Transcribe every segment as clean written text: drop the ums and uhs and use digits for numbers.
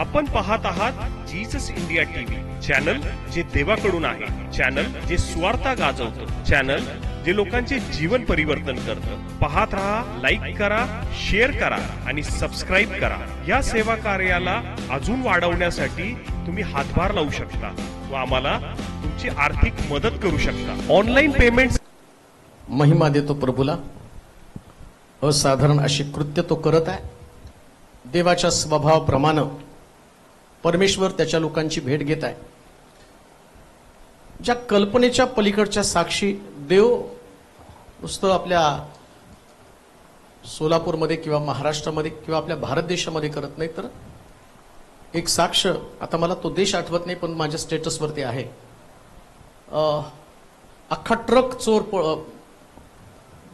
आपण पाहत आहात जीसस इंडिया टीव्ही, चॅनल जे देवाकडून आहे, चॅनल जे स्वार्था गाजवतं, चॅनल जे लोकांचे जीवन परिवर्तन करतं. पाहत राहा, लाईक करा, शेअर करा आणि सबस्क्राईब करा. या सेवा कार्याला अजून वाढवण्यासाठी तुम्ही हातभार लावू शकता व आम्हाला तुमची आर्थिक मदत करू शकता. Online payment. महिमा देतो प्रभूला. असाधारण अशी कृत्य तो करत आहे. देवाच्या स्वभावाप्रमाणे परमेश्वर त्याच्या लोकांची भेट घेत आहे. ज्या कल्पनेच्या पलीकडच्या साक्षी देव नुसतं आपल्या सोलापूरमध्ये किंवा महाराष्ट्रामध्ये किंवा आपल्या भारत देशामध्ये करत नाही, तर एक साक्ष, आता मला तो देश आठवत नाही पण माझ्या स्टेटसवरती आहे. अख्खा ट्रक चोर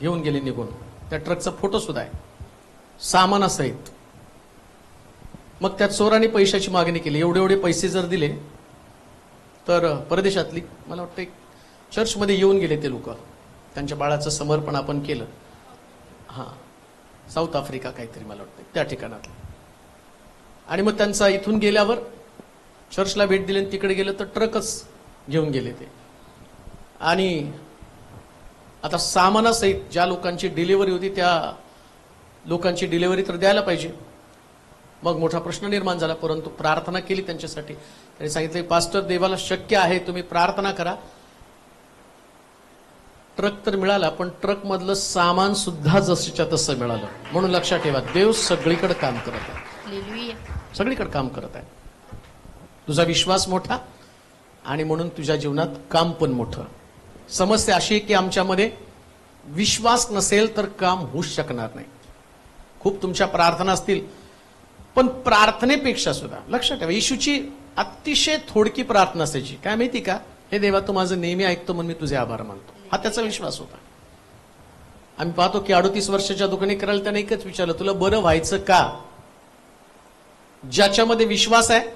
घेऊन गेले निघून. त्या ट्रकचा फोटो सुद्धा आहे सामानासहित. मग त्या चोरांनी पैशाची मागणी केली. एवढे पैसे जर दिले तर परदेशातली, मला वाटतं चर्चमध्ये येऊन गेले ते लोक. त्यांच्या बाळाचं समर्पण आपण केलं. साऊथ आफ्रिका काहीतरी मला वाटतं त्या ठिकाणातलं. आणि मग त्यांचा इथून गेल्यावर चर्चला भेट दिली आणि तिकडे गेलं तर ट्रकच घेऊन गेले ते. आणि आता सामानासहित ज्या लोकांची डिलिव्हरी होती त्या लोकांची डिलिव्हरी तर द्यायला पाहिजे. मग मोठा प्रश्न निर्माण झाला, परंतु प्रार्थना केली त्यांच्यासाठी. त्यांनी सांगितलं, पास्टर देवाला शक्य आहे, तुम्ही प्रार्थना करा. ट्रक तर मिळाला पण ट्रक मधलं सामान सुद्धा जसंच्या तसं मिळालं. म्हणून लक्षात ठेवा, देव सगळीकडे काम करत आहे, सगळीकडे काम करत आहे. तुझा विश्वास मोठा आणि म्हणून तुझ्या जीवनात काम पण मोठं. समस्या अशी आहे की आमच्यामध्ये विश्वास नसेल तर काम होऊच शकणार नाही. खूप तुमच्या प्रार्थना असतील पण प्रार्थनेपेक्षा सुद्धा लक्षात ठेवा, येशूची अतिशय थोडकी प्रार्थना असायची. काय माहिती का, हे देवा तू माझं नेहमी ऐकतो म्हणून मी तुझे आभार मानतो. हा त्याचा विश्वास होता. आम्ही पाहतो की 38 वर्षाच्या दुकानी करायला त्याने एकच विचारलं, तुला बरं व्हायचं का? ज्याच्यामध्ये विश्वास आहे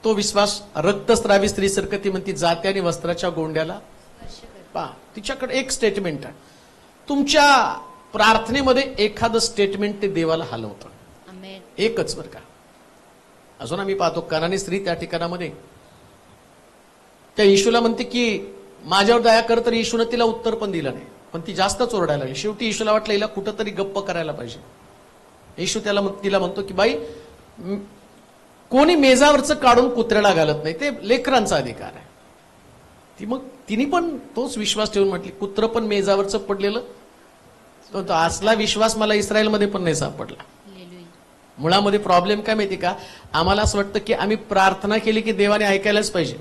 तो विश्वास रक्तस्रावी स्त्री सारखं, ती म्हणती जाते आणि वस्त्राच्या गोंड्याला पहा. तिच्याकडे एक स्टेटमेंट आहे. तुमच्या प्रार्थनेमध्ये एखादं स्टेटमेंट ते देवाला हलवतं. एकच बरं का. अजून आम्ही पाहतो कनानी स्त्री त्या ठिकाणामध्ये त्या येशूला म्हणते की माझ्यावर दया कर, तर येशूने तिला उत्तर पण दिलं नाही. पण ती जास्तच ओरडायला लागली. शेवटी येशूला वाटलं हिला कुठंतरी गप्प करायला पाहिजे. येशू तिला म्हणतो की बाई, कोणी मेजावरचं काढून कुत्र्याला घालत नाही, ते लेकरांचा अधिकार आहे. ती मग तिने पण तोच विश्वास ठेवून म्हटली, कुत्र पण मेजावरचं पडलेलं. तो असला विश्वास मला इस्रायलमध्ये पण नाही सापडला. मुळामध्ये प्रॉब्लेम काय माहिती का, आम्हाला असं वाटतं की आम्ही प्रार्थना केली की देवाने ऐकायलाच पाहिजे.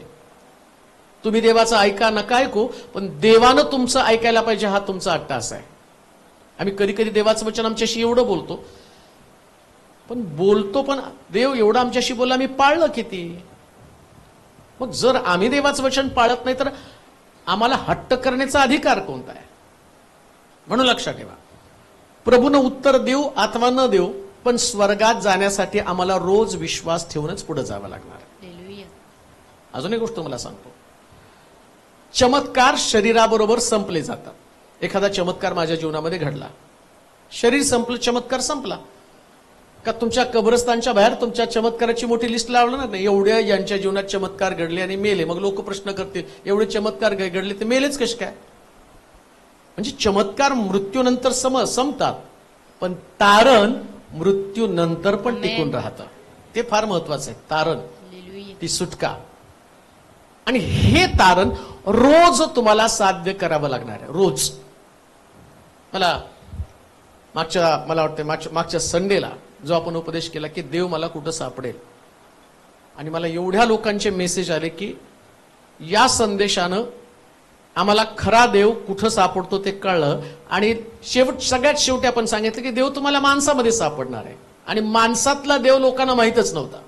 तुम्ही देवाचं ऐका नका ऐकू, पण देवानं तुमचं ऐकायला पाहिजे, हा तुमचा अट्टास आहे. आम्ही कधी कधी देवाचं वचन आमच्याशी एवढं बोलतो पण देव एवढं आमच्याशी बोलला, आम्ही पाळलं किती? मग जर आम्ही देवाचं वचन पाळत नाही तर आम्हाला हट्ट करण्याचा अधिकार कोणता आहे? म्हणून लक्षात ठेवा, प्रभूनं उत्तर देऊ अथवा न देऊ, पण स्वर्गात जाण्यासाठी आम्हाला रोज विश्वास ठेवूनच पुढे जावं लागणार. अजून एक गोष्ट मला सांगतो, चमत्कार शरीराबरोबर संपले जातात. एखादा चमत्कार माझ्या जीवनामध्ये घडला, शरीर संपलं, चमत्कार संपला का तुमच्या कब्रस्तानच्या बाहेर तुमच्या चमत्काराची मोठी लिस्ट लावणार नाही. एवढ्या यांच्या जीवनात चमत्कार घडले आणि मेले. मग लोक प्रश्न करतील, एवढे चमत्कार घडले ते मेलेच कसे काय? म्हणजे चमत्कार मृत्यूनंतर संपतात, पण तारण मृत्यूनंतर पण टिकून राहतं. ते फार महत्वाचं आहे. तारण, ती सुटका. आणि हे तारण रोज तुम्हाला साध्य करावं लागणार आहे. रोज. मला वाटतं मागच्या संडेला जो आपण उपदेश केला की देव मला कुठं सापडेल, आणि मला एवढ्या लोकांचे मेसेज आले की या संदेशानं आम्हाला खरा देव कुठं सापडतो ते कळलं. आणि सगळ्यात शेवटी आपण सांगितलं की देव तुम्हाला माणसामध्ये सापडणार आहे, आणि माणसातला देव लोकांना माहीतच नव्हता.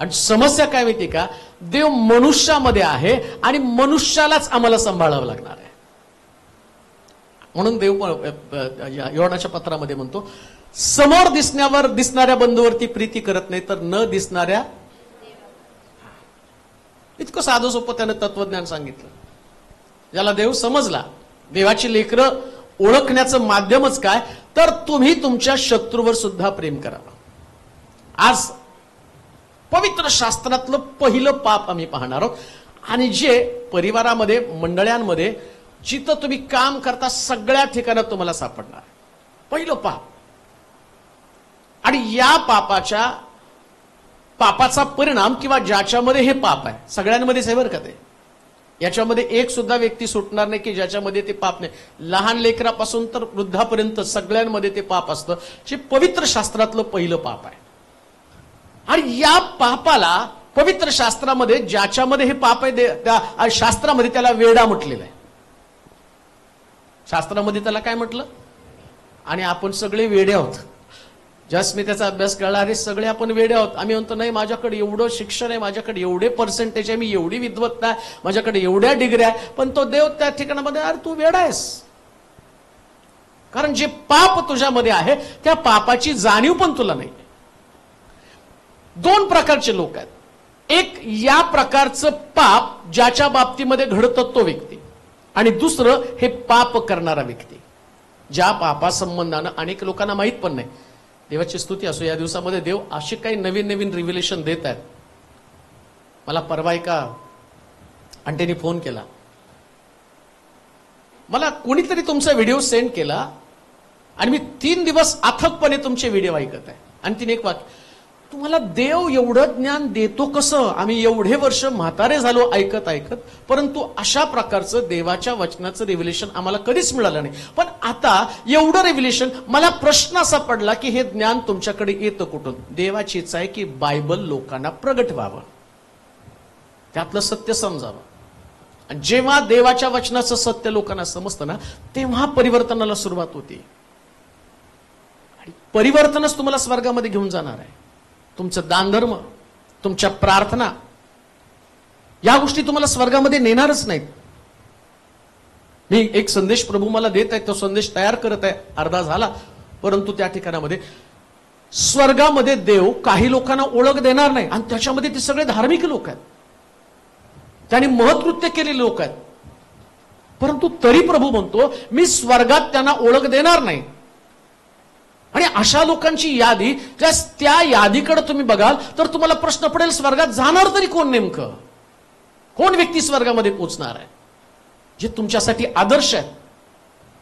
आणि समस्या काय माहिती का, देव मनुष्यामध्ये आहे आणि मनुष्यालाच आम्हाला सांभाळावं लागणार आहे. म्हणून देव योहानाच्या पत्रामध्ये म्हणतो, समोर दिसणाऱ्या बंधूवरती प्रीती करत नाही तर न दिसणाऱ्या. इतकं साधं सोपं त्यानं तत्वज्ञान सांगितलं. ज्याला देव समजला, देवाची लेकरं ओळखण्याचं माध्यमच काय, तर तुम्ही तुमच्या शत्रूवर सुद्धा प्रेम करावं. आज पवित्र शास्त्रातलं पहिलं पाप आम्ही पाहणार आहोत. आणि जे परिवारामध्ये, मंडळांमध्ये, जिथं तुम्ही काम करता सगळ्या ठिकाणात तुम्हाला सापडणार पहिलं पाप. आणि या पापाचा परिणाम किंवा ज्याच्यामध्ये हे पाप आहे, सगळ्यांमध्येच आहे बरं का ते. याच्यामध्ये एक सुद्धा व्यक्ती सुटणार नाही की ज्याच्यामध्ये ते पाप नाही. लहान लेकरापासून तर वृद्धापर्यंत सगळ्यांमध्ये ते पाप असतं, जे पवित्र शास्त्रातलं पहिलं पाप आहे. आणि या पापाला पवित्र शास्त्रामध्ये, ज्याच्यामध्ये हे पाप आहे, त्या शास्त्रामध्ये त्याला वेडा म्हटलेला आहे. शास्त्रामध्ये त्याला काय म्हटलं? आणि आपण सगळे वेडे आहोत. जस्ट मी त्याचा अभ्यास कळला, अरे सगळे आपण वेडे आहोत. आम्ही म्हणतो नाही, माझ्याकडे एवढं शिक्षण आहे, माझ्याकडे एवढे पर्सेंटेज आहे, मी एवढी विद्वत्ता आहे, माझ्याकडे एवढ्या डिग्र्या आहे. पण तो देव त्या ठिकाणामध्ये, अरे तू वेडा आहेस. कारण जे पाप तुझ्यामध्ये आहे त्या पापाची जाणीव पण तुला नाही. दोन प्रकारचे लोक आहेत. एक या प्रकारचं पाप ज्याच्या बाबतीमध्ये घडतं तो व्यक्ती, आणि दुसरं हे पाप करणारा व्यक्ती, ज्या पापासंबंधानं अनेक लोकांना माहीत पण नाही. देवाची स्तुती असो, या दिवसामध्ये देव असे काही नवीन नवीन रिव्हिलेशन देत आहेत. मला परवा एका आंटीने फोन केला, मला कोणीतरी तुमचा व्हिडिओ सेंड केला आणि मी 3 दिवस अथकपणे तुमचे व्हिडिओ ऐकत आहे. आणि तिने एक वाक्य, तुम्हाला देव एवढं ज्ञान देतो कसं? आम्ही एवढे वर्ष म्हातारे झालो ऐकत ऐकत, परंतु अशा प्रकारचं देवाच्या वचनाचं रिव्हिलेशन आम्हाला कधीच मिळालं नाही. पण आता एवढं रिव्हिलेशन, मला प्रश्न असा पडला की हे ज्ञान तुमच्याकडे येतं कुठून? देवाची इच्छा आहे की बायबल लोकांना प्रगट व्हावं, त्यातलं सत्य समजावं. आणि जेव्हा देवाच्या वचनाचं सत्य लोकांना समजतं ना, तेव्हा परिवर्तनाला सुरुवात होती. आणि परिवर्तनच तुम्हाला स्वर्गामध्ये घेऊन जाणार आहे. तुमचं दानधर्म, तुमच्या प्रार्थना, या गोष्टी तुम्हाला स्वर्गामध्ये नेणारच नाहीत. मी एक संदेश प्रभू मला देत आहे, तो संदेश तयार करत आहे, अर्धा झाला. परंतु त्या ठिकाणामध्ये स्वर्गामध्ये देव काही लोकांना ओळख देणार नाही, आणि त्याच्यामध्ये ते सगळे धार्मिक लोक आहेत, त्यांनी महत्कृत्य केलेले लोक आहेत. परंतु तरी प्रभू म्हणतो, मी स्वर्गात त्यांना ओळख देणार नाही. आणि अशा लोकांची यादी, त्या यादीकडे तुम्ही बघाल तर तुम्हाला प्रश्न पडेल, स्वर्गात जाणार तरी कोण? नेमकं कोण व्यक्ती स्वर्गामध्ये पोहोचणार आहे? जे तुमच्यासाठी आदर्श आहेत,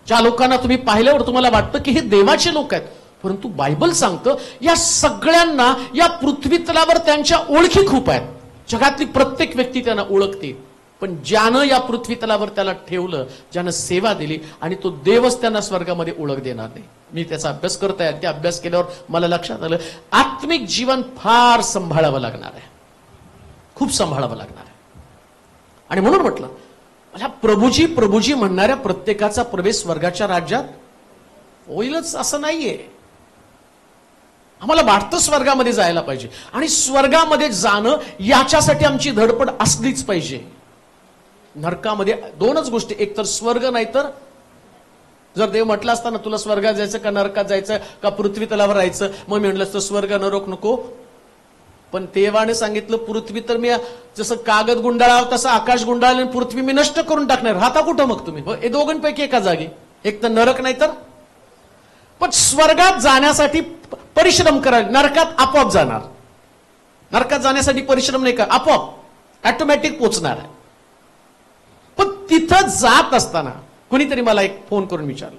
ज्या लोकांना तुम्ही पाहिल्यावर तुम्हाला वाटतं की हे देवाचे लोक आहेत. परंतु बायबल सांगतं या सगळ्यांना या पृथ्वी तलावर त्यांच्या ओळखी खूप आहेत. जगातली प्रत्येक व्यक्ती त्यांना ओळखते. पण ज्यानं या पृथ्वी तलावर त्याला ठेवलं, ज्यानं सेवा दिली, आणि तो देवच त्यांना स्वर्गामध्ये ओळख देणार नाही. मी त्याचा अभ्यास करत आहे. त्या अभ्यास केल्यावर मला लक्षात आलं, आत्मिक जीवन फार सांभाळावं लागणार आहे, खूप सांभाळावं लागणार आहे. आणि म्हणून म्हटलं, मला प्रभूजी प्रभूजी म्हणणाऱ्या प्रत्येकाचा प्रवेश स्वर्गाच्या राज्यात होईलच असं नाहीये. आम्हाला वाटतं स्वर्गामध्ये जायला पाहिजे, आणि स्वर्गामध्ये जाणं याच्यासाठी आमची धडपड असलीच पाहिजे. नरकामध्ये दोनच गोष्टी, एक तर स्वर्ग, नाही तर जर देव म्हटलं असता ना, तुला स्वर्गात जायचं का नरकात जायचं का पृथ्वी तलावर राहायचं, मग मी म्हटलं असतं स्वर्ग नरक नको. पण देवाने सांगितलं, पृथ्वी तर मी जसं कागद गुंडाळावं तसं आकाश गुंडाळलं, आणि पृथ्वी मी नष्ट करून टाकणार. राहता कुठं मग तुम्ही? हे दोघांपैकी एका जागी, एक तर नरक नाही तर. पण स्वर्गात जाण्यासाठी परिश्रम करायला, नरकात आपोआप जाणार. नरकात जाण्यासाठी परिश्रम नाही का, आपोआप ऑटोमॅटिक पोचणार आहे. पण तिथं जात असताना कोणीतरी मला एक फोन करून विचारलं,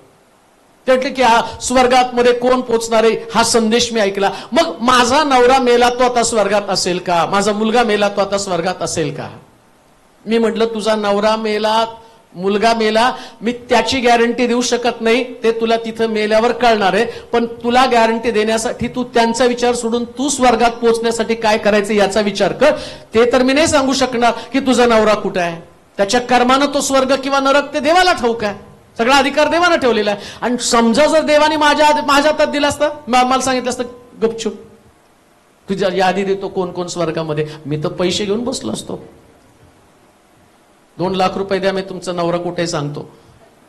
ते म्हटलं की हा स्वर्गात मध्ये कोण पोचणार आहे, हा संदेश मी ऐकला. मग माझा नवरा मेला तो आता स्वर्गात असेल का? माझा मुलगा मेला तो आता स्वर्गात असेल का? मी म्हटलं, तुझा नवरा मेला, मुलगा मेला, मी त्याची गॅरंटी देऊ शकत नाही, ते तुला तिथं मेल्यावर कळणार आहे. पण तुला गॅरंटी देण्यासाठी तू त्यांचा विचार सोडून तू स्वर्गात पोहोचण्यासाठी काय करायचं याचा विचार कर. ते तर मी नाही सांगू शकणार की तुझा नवरा कुठं आहे. त्याच्या कर्मानं तो स्वर्ग किंवा नरक ते देवाला ठाऊक आहे. सगळा अधिकार देवानं ठेवलेला आहे. आणि समजा जर देवाने माझ्या हातात दिला असता, मला सांगितलं असतं गपचूप तुझ्या यादी देतो कोण कोण स्वर्गामध्ये, मी तर पैसे घेऊन बसलो असतो. 2 लाख रुपये द्या, मी तुमचा नवरा कुठे सांगतो.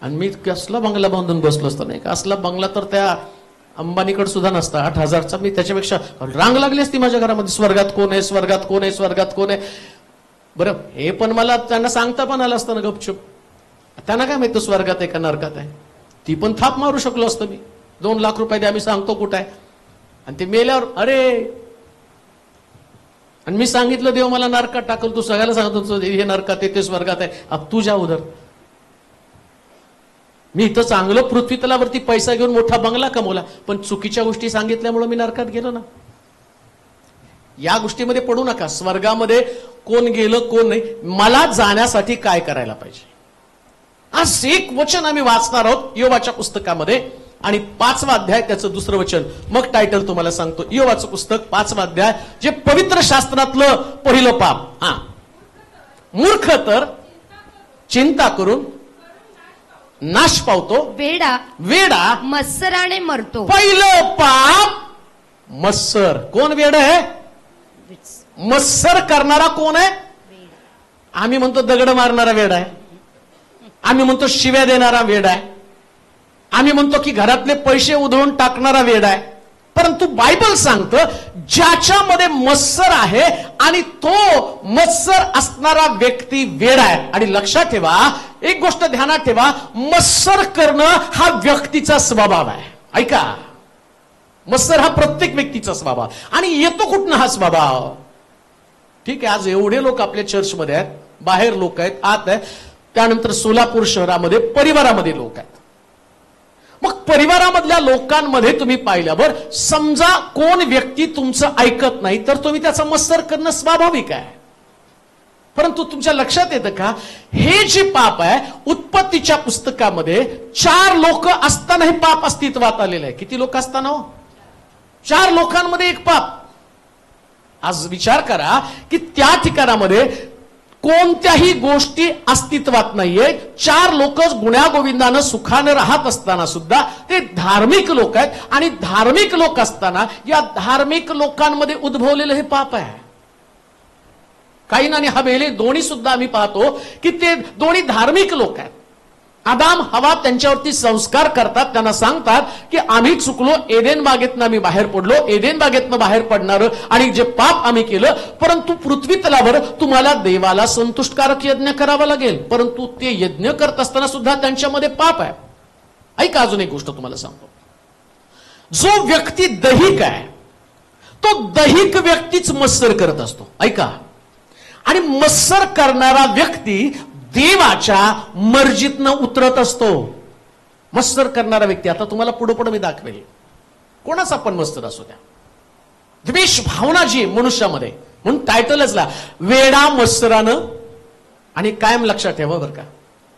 आणि मी कसला बंगला बांधून बसलो असतो नाही का. असला बंगला तर त्या अंबानीकडे सुद्धा नसता, 8,000चा. मी त्याच्यापेक्षा रांग लागली असती माझ्या घरामध्ये, स्वर्गात कोण आहे, स्वर्गात कोण आहे, स्वर्गात कोण आहे. बरं, हे पण मला त्यांना सांगता पण आलं असतं ना गपचूप. त्यांना काय माहिती स्वर्गात आहे का नरकात आहे. ती पण थाप मारू शकलो असतो मी. 2 लाख रुपये द्या, मी सांगतो कुठं आहे. आणि ते मेल्यावर, अरे आणि मी सांगितलं देव मला नरकात टाकल, तू सगळ्याला सांगत होतो हे नरकात आहे ते स्वर्गात आहे, अब तू जा उधर. मी इथं चांगलं पृथ्वी तलावरती पैसा घेऊन मोठा बंगला कमवला, पण चुकीच्या गोष्टी सांगितल्यामुळे मी नरकात गेलो ना. या गोष्टीमध्ये पडू नका. स्वर्गामध्ये कोण गेलं कोण नाही, मला जाण्यासाठी काय करायला पाहिजे. आज एक वचन आम्ही वाचणार आहोत योबाच्या पुस्तकामध्ये, आणि 5वा अध्याय त्याचं दुसरं वचन. मग टायटल तुम्हाला सांगतो. योबाचं पुस्तक 5वा अध्याय, जे पवित्र शास्त्रातलं पहिलं पाप. मूर्ख तर चिंता करून नाश पावतो, वेडा मत्सराने मरतो. पहिलं पाप मत्सर. कोण वेड आहे? मत्सर करणारा कोण आहे? आम्ही म्हणतो दगड मारणारा वेड आहे, आम्ही म्हणतो शिव्या देणारा वेड आहे, आम्ही म्हणतो की घरातले पैसे उधळून टाकणारा वेड आहे. परंतु बायबल सांगतं ज्याच्यामध्ये मत्सर आहे आणि तो मत्सर असणारा व्यक्ती वेड आहे. आणि लक्षात ठेवा, एक गोष्ट ध्यानात ठेवा, मत्सर करणं हा व्यक्तीचा स्वभाव आहे. ऐका, मत्सर हा प्रत्येक व्यक्तीचा स्वभाव. आणि येतो कुठनं हा स्वभाव? ठीक आहे, आज एवढे लोक आपल्या चर्चमध्ये आहेत, बाहेर लोक आहेत, आत आहेत, त्यानंतर सोलापूर शहरामध्ये परिवारामध्ये लोक आहेत. मग परिवारामधल्या लोकांमध्ये तुम्ही पाहिल्यावर समजा कोण व्यक्ती तुमचं ऐकत नाही, तर तुम्ही त्याचा मत्सर करणं स्वाभाविक आहे. परंतु तुमच्या लक्षात येतं का, हे जे पाप आहे उत्पत्तीच्या पुस्तकामध्ये 4 लोक असताना हे पाप अस्तित्वात आलेलं आहे. किती लोक असताना हो? 4 लोकांमध्ये एक पाप. आज विचार करा की त्या ठिकाणामध्ये कोणत्याही गोष्टी अस्तित्वात नाहीये. 4 लोक गुण्यागोविंदानं सुखानं राहत असताना सुद्धा ते धार्मिक लोक आहेत, आणि धार्मिक लोक असताना या धार्मिक लोकांमध्ये उद्भवलेलं हे पाप आहे. काईन आणि हबेल दोन्ही सुद्धा आम्ही पाहतो की ते दोन्ही धार्मिक लोक आहेत. आदाम हवा त्यांच्यावरती संस्कार करतात, त्यांना सांगतात की आम्ही चुकलो, एदेन बागेतनं आम्ही बाहेर पडलो, एदेन बागेतनं बाहेर पडणार आणि जे पाप आम्ही केलं, परंतु पृथ्वी तलावर तुम्हाला देवाला संतुष्टकारक यज्ञ करावा लागेल. परंतु ते यज्ञ करत असताना सुद्धा त्यांच्यामध्ये पाप आहे. ऐका, अजून एक गोष्ट तुम्हाला सांगतो. जो व्यक्ती दैहिक आहे तो दैहिक व्यक्तीच मत्सर करत असतो. ऐका, आणि मत्सर करणारा व्यक्ती देवाच्या मर्जीतनं उतरत असतो. मत्सर करणारा व्यक्ती, आता तुम्हाला पुढे मी दाखवेल, कोणाचा पण मत्सर असू द्या, द्वेष भावना जी मनुष्यामध्ये, म्हणून टायटलच ला वेडा मत्सरानं. आणि कायम लक्षात ठेवा बरं का,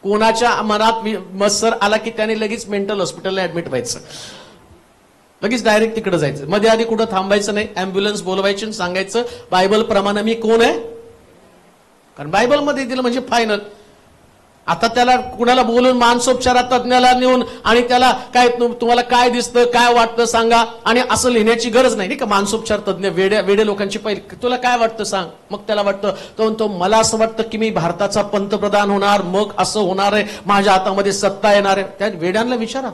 कोणाच्या मनात मत्सर आला की त्याने लगेच मेंटल हॉस्पिटलला ऍडमिट व्हायचं, लगेच डायरेक्ट तिकडे जायचं. मध्ये आधी कुठं थांबायचं नाही, अँब्युलन्स बोलवायची, सांगायचं बायबल प्रमाणे मी कोण आहे, कारण बायबलमध्ये दिलं म्हणजे फायनल. आता त्याला कुणाला बोलून मानसोपचारात तज्ञाला नेऊन आणि त्याला काय तुम्हाला काय दिसतं काय वाटतं सांगा, आणि असं लिहिण्याची गरज नाही का. मानसोपचार तज्ञ वेडे लोकांची पहिली, तुला काय वाटतं सांग, मग त्याला वाटतं तो म्हणतो मला असं वाटतं की मी भारताचा पंतप्रधान होणार, मग असं होणार आहे, माझ्या हातामध्ये सत्ता येणार आहे. त्या वेड्यांना विचारा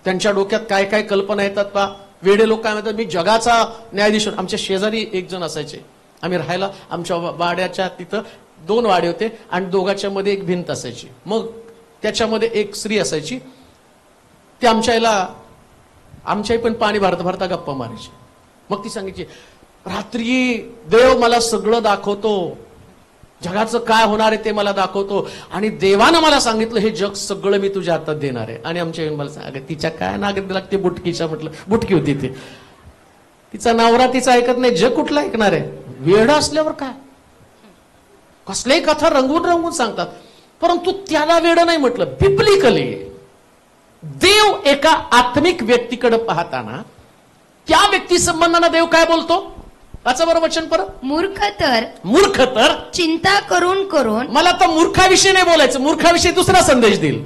त्यांच्या डोक्यात काय काय कल्पना येतात पा. वेडे लोक काय म्हणतात मी जगाचा न्यायाधीश. आमच्या शेजारी एक जण असायचे, आम्ही राहायला आमच्या वाड्याच्या तिथं 2 वाडे होते आणि दोघांच्या मध्ये एक भिंत असायची. मग त्याच्यामध्ये एक स्त्री असायची, ती आमच्याही पण पाणी भरता गप्पा मारायची. मग ती सांगायची रात्री देव मला सगळं दाखवतो, जगाचं काय होणार आहे ते मला दाखवतो, आणि देवानं मला सांगितलं हे जग सगळं मी तुझ्या हातात देणार आहे. आणि आमच्या मला सांग तिच्या काय नागरिक लागते बुटकीच्या, म्हटलं बुटकी होती ती, तिचा नवरा तिचा ऐकत नाही, जग कुठला ऐकणार आहे. वेड असल्यावर काय कसल्याही कथा रंगून सांगतात, परंतु त्याला वेड नाही म्हटलं. बिब्लिकली देव एका आत्मिक व्यक्तीकडे पाहताना त्या व्यक्ती संबंधानं देव काय बोलतो, वाचा बरं वचन परत. मूर्ख तर चिंता करून मला तर मूर्खाविषयी नाही बोलायचं, मूर्खाविषयी दुसरा संदेश देईल,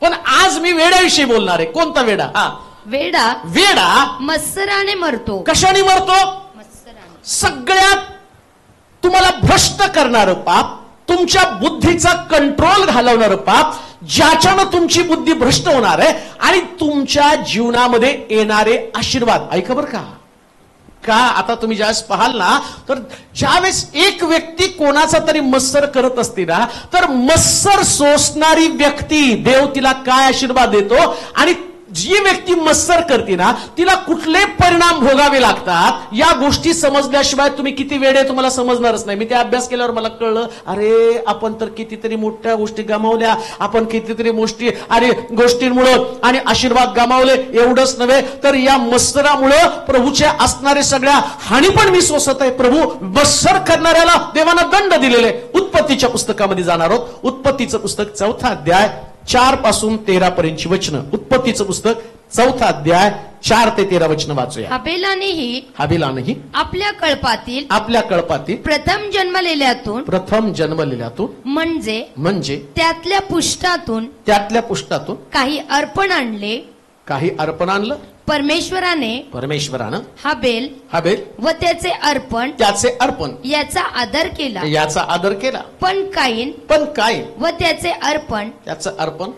पण आज मी वेड्याविषयी बोलणार आहे. कोणता वेडा? वेडा मत्सराने मरतो. कशाने मरतो? सगळ्यात तुम्हाला भ्रष्ट करणारं पाप, तुमच्या बुद्धीचा कंट्रोल घालवणारं पाप, ज्याच्यानं तुमची बुद्धी भ्रष्ट होणार आहे आणि तुमच्या जीवनामध्ये येणारे आशीर्वाद. ऐका बरं का आता तुम्ही ज्यावेळेस पाहाल ना, तर ज्यावेळेस एक व्यक्ती कोणाचा तरी मत्सर करत असते ना, तर मत्सर सोसणारी व्यक्ती देव तिला काय आशीर्वाद देतो, आणि जी व्यक्ती मत्सर करते ना तिला कुठले परिणाम भोगावे लागतात या गोष्टी समजल्याशिवाय तुम्ही किती वेळ आहे तुम्हाला समजणारच नाही. मी ते अभ्यास केल्यावर मला कळलं, अरे आपण तर कितीतरी मोठ्या गोष्टी गमावल्या, आपण कितीतरी गोष्टींमुळे आणि आशीर्वाद गमावले. एवढंच नव्हे तर या मत्सरामुळे प्रभूच्या असणारे सगळ्या हानी पण मी सोसत आहे. प्रभू मत्सर करणाऱ्याला देवानं दंड दिलेले. उत्पत्तीच्या पुस्तकामध्ये जाणार आहोत. उत्पत्तीचं पुस्तक 4 अध्याय 4 पासून 13 पर्यंतची वचनं. उत्पत्तीचं पुस्तक 4 अध्याय 4 ते 13 वचनं वाचूया. हबेलानेही आपल्या कळपातील प्रथम जन्मलेल्यातून म्हणजे त्यातल्या पुष्टातून काही अर्पण आणलं. परमेश्वरानं हाबेल व त्याचे अर्पण याचा आदर केला. पण काईन व त्याचे अर्पण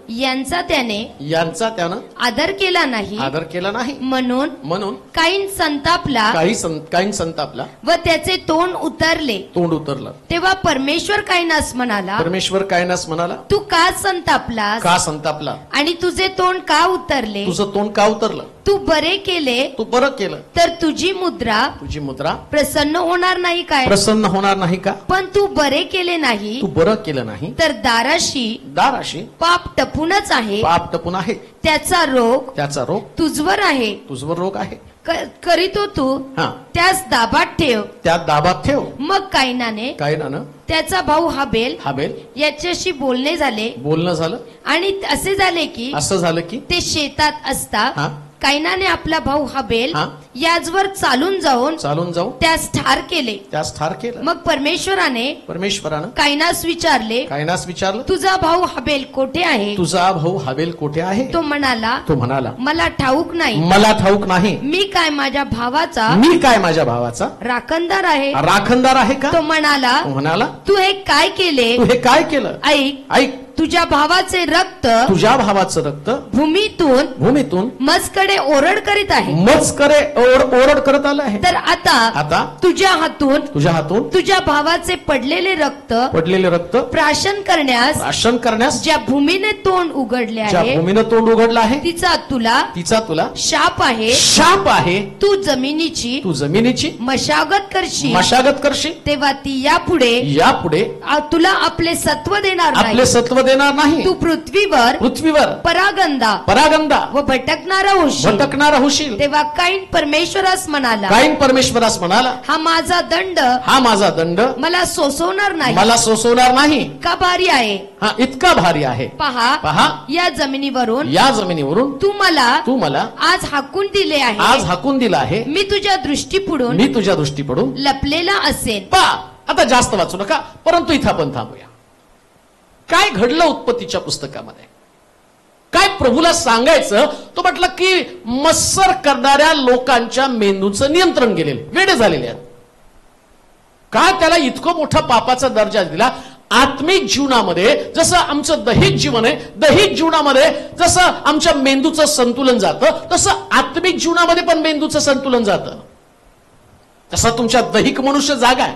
यांचा त्यानं आदर केला नाही. म्हणून काईन संतापला व त्याचे तोंड उतरलं. तेव्हा परमेश्वर काईनास म्हणाला, तू का संतापला आणि तुझे तोंड का उतरले? तू बरे केले तर तुझी मुद्रा प्रसन्न होणार नाही का? पण तू बरे केले नाही तर दाराशी पाप टपूनच आहे. त्याचा रोग तुझवर आहे. करीतो तू त्यास दाबात ठेव. मग काईनाने त्याचा भाऊ हाबेल याच्याशी बोलणं झालं आणि असे झाले की ते शेतात असता काईनाने आपला भाऊ हाबेल याचवर चालून जाऊन त्यास ठार केले. मग परमेश्वराने काईनास विचारले, तुझा भाऊ हाबेल कोठे आहे? तो म्हणाला, मला ठाऊक नाही. मी काय माझ्या भावाचा राखणदार आहे का? तो म्हणाला, तू हे काय केले? ऐक, तुझ्या भावाचे रक्त भूमीतून मजकडे ओरड करीत आहे. तर आता तुझ्या हातून तुझ्या भावाचे पडलेले रक्त प्राशन करण्यास ज्या भूमीने तोंड उघडले आहे तिचा तुला शाप आहे. तू जमिनीची मशागत करशील तेव्हा ती यापुढे तुला आपले सत्व देणार नाही. तू पृथ्वीवर परागंदा व भटकणारा होशील. तेव्हा काईन परमेश्वरास म्हणाला, हा माझा दंड मला सोसवणार नाही. का भारी आहे? इतका भारी आहे. पहा या जमिनीवरून तू मला आज हाकून दिले आहे. मी तुझ्या दृष्टीपुढून लपलेला असेल. आता जास्त वाचू नका, परंतु इथं आपण थांबूया. काय घडलं उत्पत्तीच्या पुस्तकामध्ये? काय प्रभूला सांगायचं? तो म्हटलं की मत्सर करणाऱ्या लोकांच्या मेंदूचं नियंत्रण गेलेलं, वेडे झालेले आहेत. का त्याला इतकं मोठा पापाचा दर्जा दिला? आत्मिक जीवनामध्ये जसं आमचं दैहिक जीवन आहे, दैहिक जीवनामध्ये जसं आमच्या मेंदूचं संतुलन जातं, तसं आत्मिक जीवनामध्ये पण मेंदूचं संतुलन जातं. तसं तुमच्या दैहिक मनुष्य जागा आहे.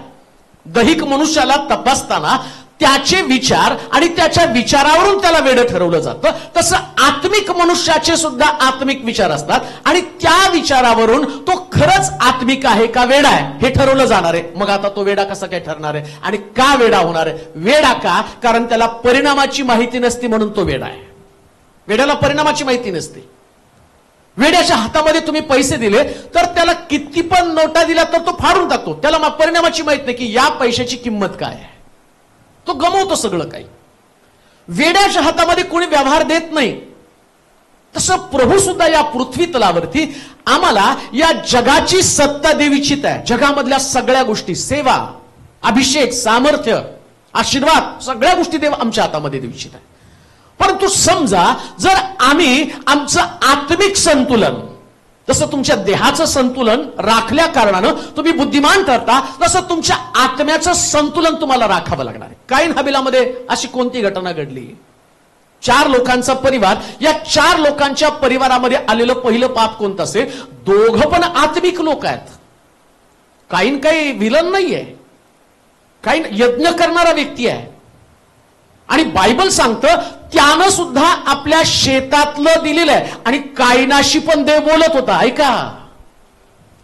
दैहिक मनुष्याला तपासताना त्याचे विचार आणि त्याच्या विचारावरून त्याला वेड ठरवलं जातं. तसं आत्मिक मनुष्याचे सुद्धा आत्मिक विचार असतात आणि त्या विचारावरून तो खरंच आत्मिक आहे का वेडा आहे हे ठरवलं जाणार आहे. मग आता तो वेडा कसा काय ठरणार आहे आणि का वेडा होणार आहे? वेडा का? कारण त्याला परिणामाची माहिती नसते म्हणून तो वेडा आहे. वेड्याला परिणामाची माहिती नसते. वेड्याच्या हातामध्ये तुम्ही पैसे दिले तर त्याला किती पण नोटा दिला तर तो फाडून टाकतो. त्याला परिणामाची माहिती नाही की या पैशाची किंमत काय आहे. तो गमवतो सगळं काही. वेड्याच्या हातामध्ये कोणी व्यवहार देत नाही. तसं प्रभू सुद्धा या पृथ्वी तलावरती आम्हाला या जगाची सत्ता देवीचित आहे. जगामधल्या सगळ्या गोष्टी, सेवा, अभिषेक, सामर्थ्य, आशीर्वाद, सगळ्या गोष्टी देव आमच्या हातामध्ये देवीचित आहे. परंतु समजा जर आम्ही आमचं आत्मिक संतुलन, जसं तुमच्या देहाचं संतुलन राखल्या कारणानं तुम्ही बुद्धिमान ठरता, तसं तुमच्या आत्म्याचं संतुलन तुम्हाला राखावं लागणार आहे. काईन हबेलामध्ये अशी कोणती घटना घडली? 4 लोकांचा परिवार. या 4 लोकांच्या परिवारामध्ये आलेलं पहिलं पाप कोणतं असेल? दोघं पण आत्मिक लोक आहेत. काईन काही विलन नाहीये. काईन यज्ञ करणारा व्यक्ती आहे. आणि बायबल सांगतं त्यानं सुद्धा आपल्या शेतातलं दिलेलं आहे. आणि कायनाशी पण देव बोलत होता. ऐका,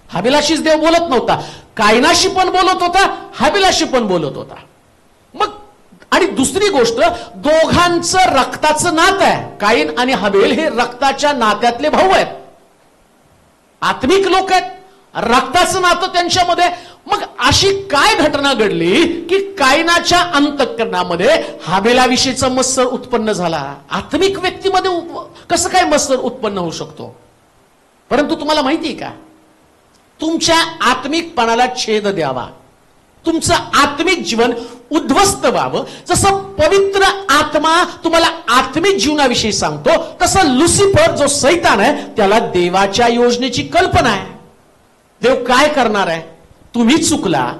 हाबिलाशीच देव बोलत नव्हता, कायनाशी पण बोलत होता, हाबिलाशी पण बोलत होता. मग आणि दुसरी गोष्ट, दोघांचं रक्ताचं नातं आहे. काईन आणि हाबेल हे रक्ताच्या नात्यातले भाऊ आहेत, आत्मिक लोक आहेत, रक्ताचं नातं त्यांच्यामध्ये. मग अशी काय घटना घडली की कायनाच्या अंतःकरणामध्ये हाबेलाविषयीचा मत्सर उत्पन्न झाला? आत्मिक व्यक्तीमध्ये कसं काय मत्सर उत्पन्न होऊ शकतो? परंतु तुम्हाला माहिती आहे का, तुमच्या आत्मिकपणाला छेद द्यावा, तुमचं आत्मिक जीवन उद्ध्वस्त व्हावं, जसं पवित्र आत्मा तुम्हाला आत्मिक जीवनाविषयी सांगतो, तसं लुसिफर जो सैतान आहे त्याला देवाच्या योजनेची कल्पना आहे. देव काय करणार आहे? तुम्ही चुकला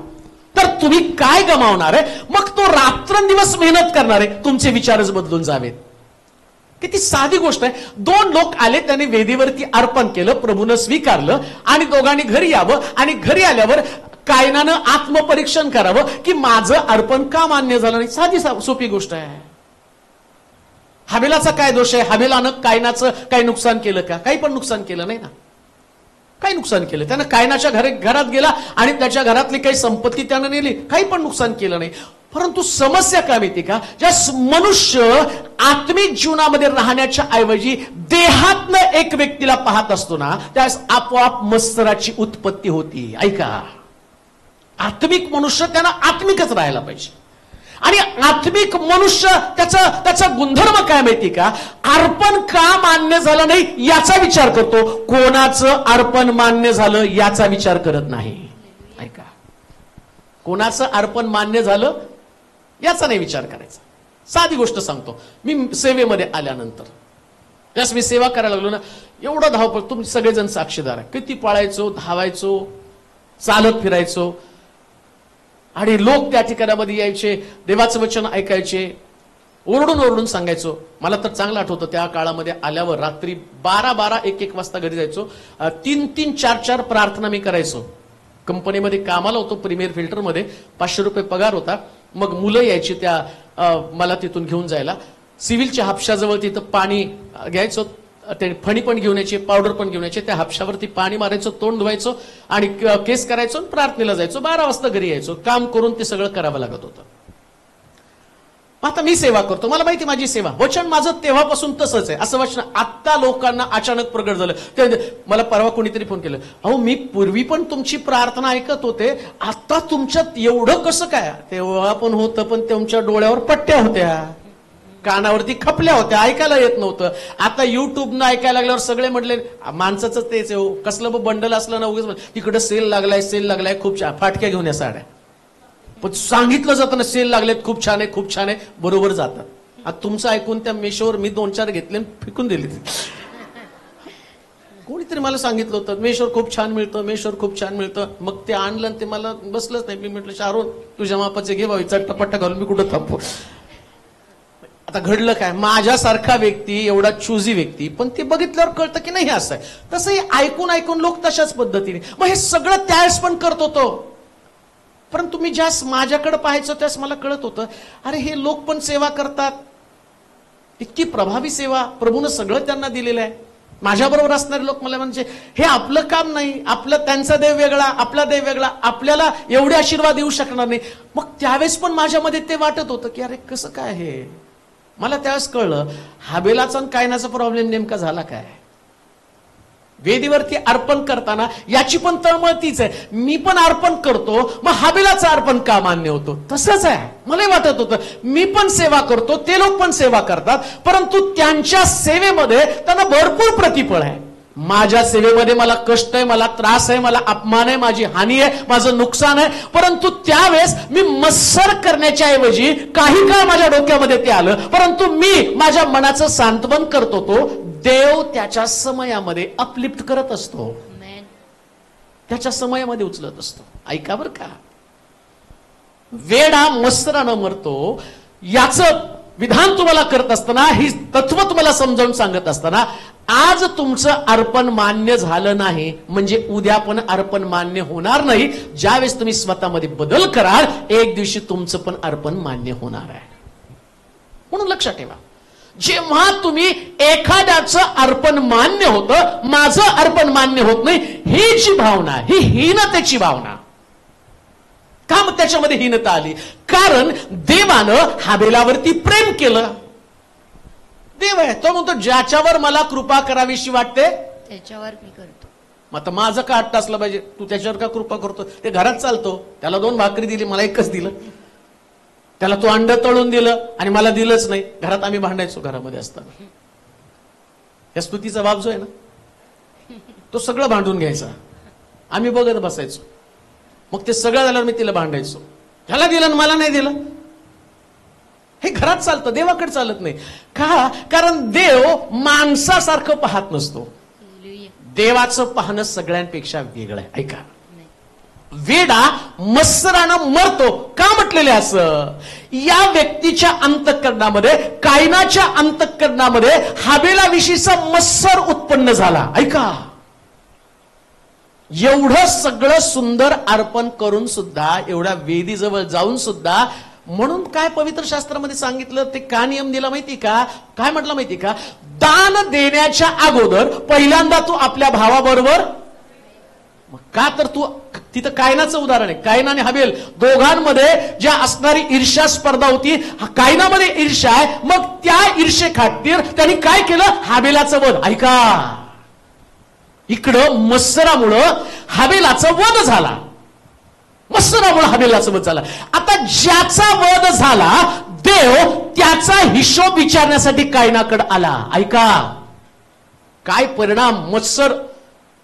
तर तुम्ही काय गमावणार आहे? मग तो रात्रंदिवस मेहनत करणार आहे, तुमचे विचारच बदलून जावेत. किती साधी गोष्ट आहे. दोन लोक आले, त्यांनी वेदीवरती अर्पण केलं, प्रभूनं स्वीकारलं आणि दोघांनी घरी यावं. आणि घरी आल्यावर कायनानं आत्मपरीक्षण करावं की माझं अर्पण का मान्य झालं नाही. साधी सोपी गोष्ट आहे. हाबेलाचा काय दोष आहे? हाबेलानं कायनाचं काही नुकसान केलं का? काही पण नुकसान केलं नाही ना. काही नुकसान केलं? त्यानं कायनाच्या घरात गेला आणि त्याच्या घरातली काही संपत्ती त्यानं नेली, काही पण नुकसान केलं नाही. परंतु समस्या काय माहिती का, ज्या मनुष्य आत्मिक जीवनामध्ये राहण्याच्या ऐवजी देहातनं एक व्यक्तीला पाहत असतो ना, त्यास आपोआप मत्सराची उत्पत्ती होती. ऐका, आत्मिक मनुष्य त्यांना आत्मिकच राहायला पाहिजे. आणि आत्मिक मनुष्य त्याचा गुणधर्म काय माहिती का, अर्पण का मान्य झालं नाही याचा विचार करतो, कोणाचं अर्पण मान्य झालं याचा विचार करत नाही. ऐका, कोणाचं अर्पण मान्य झालं याचा नाही विचार करायचा. साधी गोष्ट सांगतो, मी सेवेमध्ये आल्यानंतर त्यास मी सेवा करायला लागलो ना, एवढं धावपळ, तुम्ही सगळेजण साक्षीदार आहे, किती पळायचो, धावायचो, चालत फिरायचो. आणि लोक त्या ठिकाणामध्ये यायचे, देवाचं वचन ऐकायचे, ओरडून ओरडून सांगायचो. मला तर चांगलं आठवतं, त्या काळामध्ये आल्यावर रात्री 12-12, 1-1 वाजता घरी जायचो. 3-3, 4-4 प्रार्थना मी करायचो. कंपनीमध्ये कामाला होतो, प्रीमियर फिल्टरमध्ये, 500 रुपये पगार होता. मग मुलं यायची त्या मला तिथून घेऊन जायला. सिव्हिलच्या हापशाजवळ तिथं पाणी घ्यायचो, ते फणी पण घेऊन यायचे, पावडर पण घेऊन यायचे. त्या हापशावरती पाणी मारायचो, तोंड धुवायचो आणि केस करायचो, प्रार्थनेला जायचो. 12 वाजता घरी यायचो. काम करून ते सगळं करावं लागत होतं. आता मी सेवा करतो, मला माहिती माझी सेवा, वचन माझं तेव्हापासून तसंच आहे. असं वचन आता लोकांना अचानक प्रगट झालं. ते मला परवा कोणीतरी फोन केलं, अहो मी पूर्वी पण तुमची प्रार्थना ऐकत होते, आता तुमच्यात एवढं कसं काय? तेव्हा पण होतं, पण तुमच्या डोळ्यावर पट्ट्या होत्या, कानावरती खपल्या होत्या, ऐकायला येत नव्हतं. आता युट्यूबनं ऐकायला लागल्यावर सगळे म्हटले, माणसाच तेच आहे, कसलं बंडल असलं ना, उगीच तिकडं सेल लागलाय, खूप छान, फाटक्या घेऊन या साड्या. पण सांगितलं जातं ना, सेल लागलेत, खूप छान आहे, बरोबर जातात. आता तुमचं ऐकून त्या मेशोवर मी 2-4 घेतले आणि फेकून दिले. कोणीतरी मला सांगितलं होतं मेशोवर खूप छान मिळतं, मग ते आणलं आणि ते मला बसलंच नाही. मी म्हटलं, शारून तुझ्या मापाचे घे बाबा, चट्टापट्टा घालून मी कुठं थांबू. आता घडलं काय, माझ्यासारखा व्यक्ती, एवढा चुजी व्यक्ती, पण ते बघितल्यावर कळतं की नाही असं आहे. तसं हे ऐकून लोक तशाच पद्धतीने, मग हे सगळं त्यावेळेस पण करत होतो. परंतु मी ज्यास माझ्याकडे पाहायचो त्यास मला कळत होतं, अरे हे लोक पण सेवा करतात, इतकी प्रभावी सेवा, प्रभूनं सगळं त्यांना दिलेलं आहे. माझ्याबरोबर असणारे लोक मला म्हणजे हे आपलं काम नाही, आपलं त्यांचा देव वेगळा, आपला देव वेगळा, आपल्याला एवढे आशीर्वाद येऊ शकणार नाही. मग त्यावेळेस पण माझ्यामध्ये ते वाटत होतं की अरे कसं काय हे. मला त्यावेळेस कळलं, हाबेलाचा आणि कायनाचा प्रॉब्लेम नेमका झाला काय. वेदीवरती अर्पण करताना याची पण तळमळ तीच आहे, मी पण अर्पण करतो, मग हाबेलाचं अर्पण का मान्य होतो? तसंच आहे. मला वाटत होतं मी पण सेवा करतो, ते लोक पण सेवा करतात, परंतु त्यांच्या सेवेमध्ये त्यांना भरपूर प्रतिफळ आहे. माझ्या सेवेमध्ये मला कष्ट आहे, मला त्रास आहे, मला अपमान आहे, माझी हानी आहे, माझं नुकसान आहे. परंतु त्यावेळेस मी मत्सर करण्याच्या ऐवजी काही काळ माझ्या डोक्यामध्ये ते आलं, परंतु मी माझ्या मनाचं सांत्वन करतो. तो देव त्याच्या समयामध्ये अपलिफ्ट करत असतो, त्याच्या समयामध्ये उचलत असतो. ऐका बर का, वेडा मत्सरानं मरतो याचं विधान तुम्हाला करत असताना, ही तत्व तुम्हाला समजावून सांगत असताना, आज तुमचं अर्पण मान्य झालं नाही म्हणजे उद्या पण अर्पण मान्य होणार नाही. ज्यावेळेस तुम्ही स्वतःमध्ये बदल कराल, एक दिवशी तुमचं पण अर्पण मान्य होणार आहे. म्हणून लक्षात ठेवा, जेव्हा तुम्ही एखाद्याचं अर्पण मान्य होतं, माझं अर्पण मान्य होत नाही, ही जी भावना, ही हीनतेची भावना. का मग त्याच्यामध्ये हीनता आली? कारण देवानं हाबेलावरती प्रेम केलं. देव आहे, तो म्हणतो ज्याच्यावर मला कृपा करावीशी वाटते त्याच्यावर मी करतो. मग आता माझं का हट्ट असलं पाहिजे? तू त्याच्यावर का कृपा करतो? ते घरात चालतो, त्याला 2 भाकरी दिली, मला एकच दिलं. त्याला तू अंड तळून दिलं आणि मला दिलंच नाही. घरात आम्ही भांडायचो घरामध्ये असताना. या स्तुतीचा बाप जो आहे ना, तो सगळं भांडून घ्यायचा, आम्ही बघत बसायचो. मग ते सगळं झाल्यावर मी तिला भांडायचो, ह्याला दिलं आणि मला नाही दिलं. हे घरात चालतं, देवाकडे चालत नाही. का? कारण देव माणसासारखं पाहत नसतो. देवाचं पाहणं सगळ्यांपेक्षा वेगळं आहे. ऐका, वेडा मत्सरानं मरतो. का म्हटलेले असं? या व्यक्तीच्या अंतःकरणामध्ये, कायनाच्या अंतःकरणामध्ये हाबेलाविषयीचा मत्सर उत्पन्न झाला. ऐका, एवढं सगळं सुंदर अर्पण करून सुद्धा, एवढ्या वेदीजवळ जाऊन सुद्धा, म्हणून काय पवित्र शास्त्रामध्ये सांगितलं, ते का नियम दिला माहिती का? काय म्हटलं माहिती का? दान देण्याच्या अगोदर पहिल्यांदा तू आपल्या भावाबरोबर, का तर तू तिथं कायनाचं उदाहरण आहे. कायन आणि हबेल दोघांमध्ये ज्या असणारी ईर्ष्या स्पर्धा होती, कायनामध्ये ईर्ष्या आहे, मग त्या ईर्ष्ये खातीर त्यांनी काय केलं? हाबेलाचं वध. ऐका, इकडं मत्सरामुळं हाबेलाचा वध झाला. मत्सरामुळे हाबेलाचा वध झाला. आता ज्याचा वध झाला, देव त्याचा हिशोब विचारण्यासाठी कायनाकडे आला. ऐका, काय परिणाम मत्सर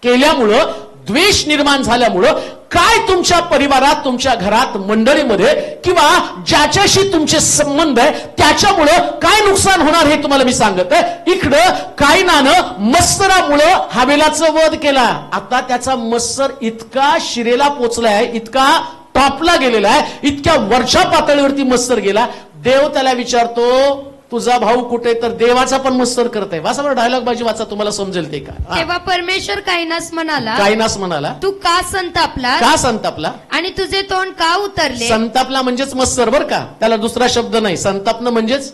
केल्यामुळं, द्वेष निर्माण झाल्यामुळं काय तुमच्या परिवारात, तुमच्या घरात, मंडळीमध्ये किंवा ज्याच्याशी तुमचे संबंध आहे त्याच्यामुळं काय नुकसान होणार हे तुम्हाला मी सांगत आहे. इकडं कायनानं मत्सरामुळं हाबेलाचं वध केला. आता त्याचा मत्सर इतका शिरेला पोचलाय, इतका टॉपला गेलेला आहे, इतक्या वरच्या पातळीवरती मत्सर गेला. देव त्याला विचारतो, तुझा भाऊ कुठे? तर देवाचा पण मत्सर करत आहे. वाचा बरं डायलॉग बाजी वाचा, तुम्हाला समजेल ते का. तेव्हा परमेश्वर कायनास म्हणाला, तू का संतापला? का संतापला? आणि तुझे तोंड का उतरले? संतापला म्हणजेच मत्सर बर का, त्याला दुसरा शब्द नाही. संतापणं म्हणजेच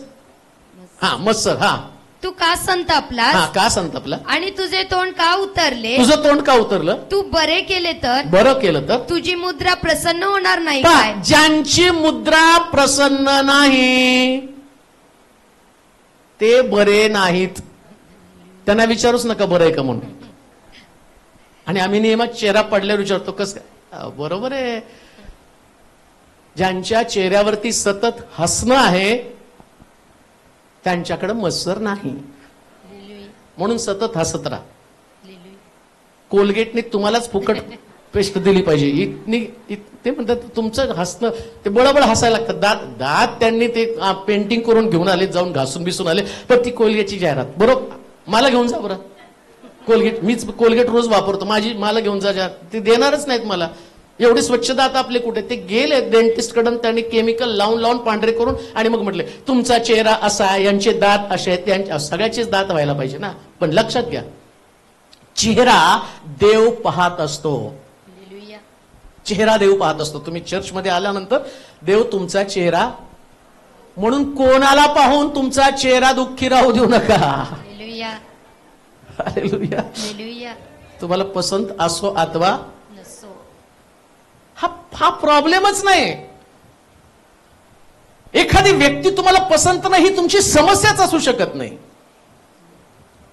मत्सर. तू का संतापला? का संतापला? आणि तुझे तोंड का उतरले? तुझं तोंड का उतरलं? तू बरे केले तर? बरं केलं तर? तुझी मुद्रा प्रसन्न होणार नाही काय? ज्यांची मुद्रा प्रसन्न नाही ते बरे नाहीत. त्यांना विचारूच नका बरं आहे का म्हणून. आणि आम्ही नियमात चेहरा पडल्यावर विचारतो कसं काय? बरोबर आहे, ज्यांच्या चेहऱ्यावरती सतत हसणं आहे त्यांच्याकडे मत्सर नाही, म्हणून सतत हसत राहा. कोलगेटने तुम्हालाच फुकट पेस्ट दिली पाहिजे. ते म्हणतात तुमचं हसणं, ते बळबळ हसायला लागतात. दात त्यांनी ते पेंटिंग करून घेऊन आले, जाऊन घासून बिसून आले, पण ती कोलगेटची जाहिरात. बरोबर, मला घेऊन जा बरं कोलगेट. मीच कोलगेट रोज वापरतो, मला घेऊन जा. ते देणारच नाहीत मला. एवढे स्वच्छ दात आपले कुठे? ते गेले डेंटिस्ट कडून, त्यांनी केमिकल लावून पांढरे करून, आणि मग म्हटले तुमचा चेहरा असा आहे, यांचे दात असे आहेत, त्यांच्या सगळ्याचेच दात व्हायला पाहिजे ना. पण लक्षात घ्या, चेहरा देव पाहत असतो. चेहरा देव पाहत असतो. तुम्ही चर्चमध्ये आल्यानंतर देव तुमचा चेहरा, म्हणून कोणाला पाहून तुमचा चेहरा दुःखी राहू देऊ नका. हालेलुया. तुम्हाला पसंत असो अथवा नसो, हा प्रॉब्लेमच नाही. एखादी व्यक्ती तुम्हाला पसंत नाही ही तुमची समस्याच असू शकत नाही.